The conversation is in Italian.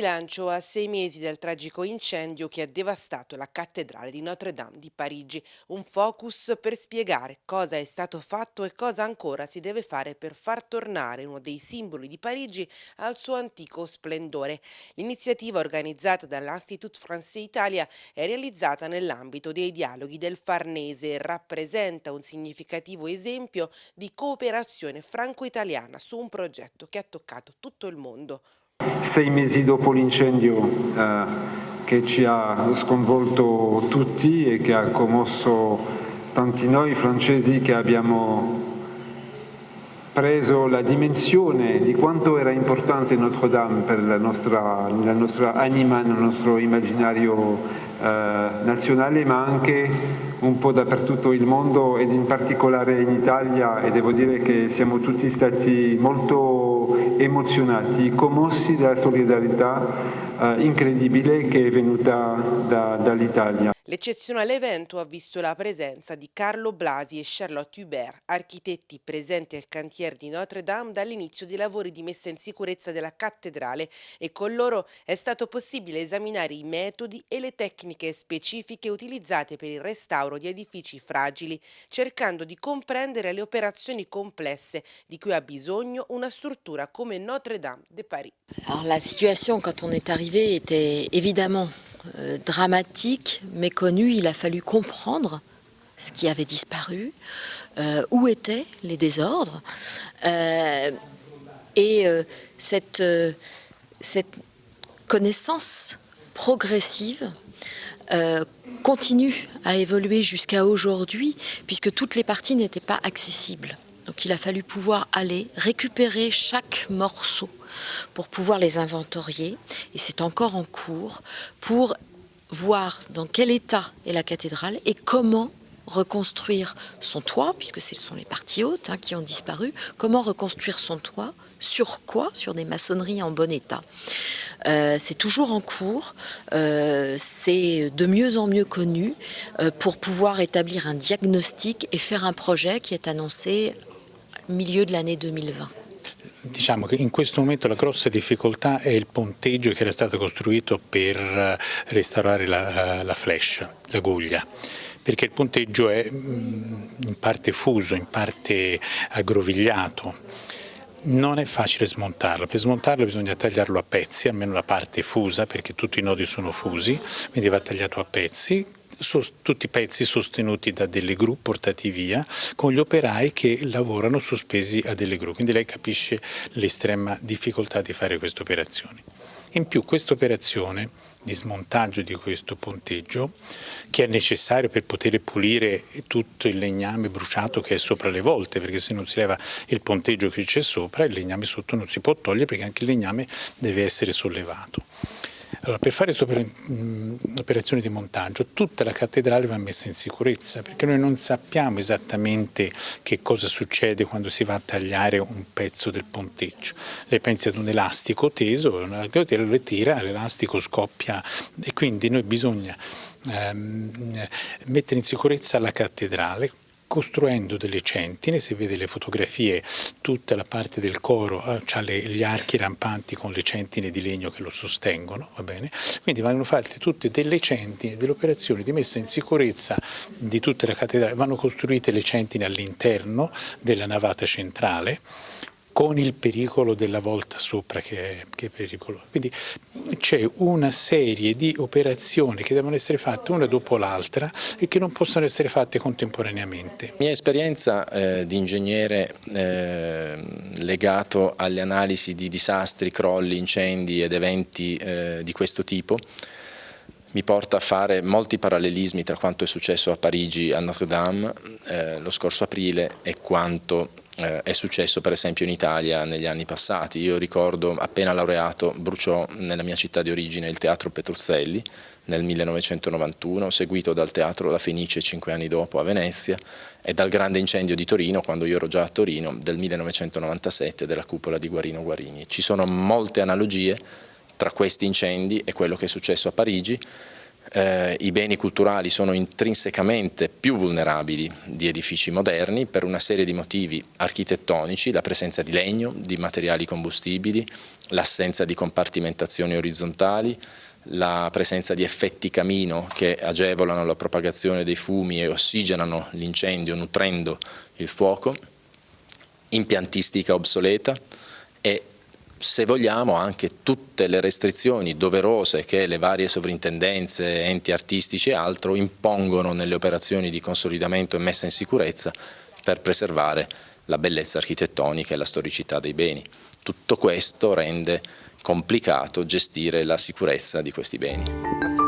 bilancio a 6 mesi dal tragico incendio che ha devastato la cattedrale di Notre-Dame di Parigi. Un focus per spiegare cosa è stato fatto e cosa ancora si deve fare per far tornare uno dei simboli di Parigi al suo antico splendore. L'iniziativa organizzata dall'Institut Français Italia è realizzata nell'ambito dei dialoghi del Farnese e rappresenta un significativo esempio di cooperazione franco-italiana su un progetto che ha toccato tutto il mondo. 6 mesi dopo l'incendio che ci ha sconvolto tutti e che ha commosso tanti noi francesi che abbiamo preso la dimensione di quanto era importante Notre-Dame per la nostra anima, nel nostro immaginario nazionale, ma anche un po' dappertutto il mondo ed in particolare in Italia, e devo dire che siamo tutti stati molto emozionati, commossi dalla solidarietà incredibile che è venuta dall'Italia. L'eccezionale evento ha visto la presenza di Carlo Blasi e Charlotte Hubert, architetti presenti al cantiere di Notre-Dame dall'inizio dei lavori di messa in sicurezza della cattedrale, e con loro è stato possibile esaminare i metodi e le tecniche specifiche utilizzate per il restauro di edifici fragili, cercando di comprendere le operazioni complesse di cui ha bisogno una struttura come Notre-Dame de Paris. Alors, la situation quand on est arrivé était évidemment dramatique, méconnue. Il a fallu comprendre ce qui avait disparu, où étaient les désordres. Cette connaissance progressive continue à évoluer jusqu'à aujourd'hui, puisque toutes les parties n'étaient pas accessibles. Donc il a fallu pouvoir aller récupérer chaque morceau pour pouvoir les inventorier, et c'est encore en cours, pour voir dans quel état est la cathédrale et comment reconstruire son toit, puisque ce sont les parties hautes qui ont disparu, comment reconstruire son toit, sur quoi? Sur des maçonneries en bon état. C'est toujours en cours, c'est de mieux en mieux connu pour pouvoir établir un diagnostic et faire un projet qui est annoncé au milieu de l'année 2020. Diciamo che in questo momento la grossa difficoltà è il ponteggio che era stato costruito per restaurare la flèche, la guglia, perché il ponteggio è in parte fuso, in parte aggrovigliato. Non è facile smontarlo, per smontarlo bisogna tagliarlo a pezzi, almeno la parte fusa, perché tutti i nodi sono fusi, quindi va tagliato a pezzi, tutti i pezzi sostenuti da delle gru portati via, con gli operai che lavorano sospesi a delle gru, quindi lei capisce l'estrema difficoltà di fare queste operazioni. In più questa operazione di smontaggio di questo ponteggio, che è necessario per poter pulire tutto il legname bruciato che è sopra le volte, perché se non si leva il ponteggio che c'è sopra, il legname sotto non si può togliere, perché anche il legname deve essere sollevato. Allora, per fare questa operazione di montaggio, tutta la cattedrale va messa in sicurezza, perché noi non sappiamo esattamente che cosa succede quando si va a tagliare un pezzo del ponteggio. Lei pensi ad un elastico teso, lo tira, l'elastico scoppia, e quindi noi bisogna mettere in sicurezza la cattedrale, costruendo delle centine. Se vede le fotografie, tutta la parte del coro ha gli archi rampanti con le centine di legno che lo sostengono, va bene? Quindi vanno fatte tutte delle centine, delle operazioni di messa in sicurezza di tutta la cattedrale, vanno costruite le centine all'interno della navata centrale, con il pericolo della volta sopra che è pericoloso. Quindi c'è una serie di operazioni che devono essere fatte una dopo l'altra e che non possono essere fatte contemporaneamente. La mia esperienza di ingegnere legato alle analisi di disastri, crolli, incendi ed eventi di questo tipo mi porta a fare molti parallelismi tra quanto è successo a Parigi, a Notre-Dame lo scorso aprile, e quanto è successo per esempio in Italia negli anni passati. Io ricordo, appena laureato, bruciò nella mia città di origine il Teatro Petruzzelli nel 1991, seguito dal Teatro La Fenice 5 anni dopo a Venezia, e dal grande incendio di Torino, quando io ero già a Torino, del 1997, della cupola di Guarino Guarini. Ci sono molte analogie tra questi incendi e quello che è successo a Parigi. I beni culturali sono intrinsecamente più vulnerabili di edifici moderni per una serie di motivi architettonici, la presenza di legno, di materiali combustibili, l'assenza di compartimentazioni orizzontali, la presenza di effetti camino che agevolano la propagazione dei fumi e ossigenano l'incendio nutrendo il fuoco, impiantistica obsoleta e, se vogliamo, anche tutte le restrizioni doverose che le varie sovrintendenze, enti artistici e altro impongono nelle operazioni di consolidamento e messa in sicurezza per preservare la bellezza architettonica e la storicità dei beni. Tutto questo rende complicato gestire la sicurezza di questi beni.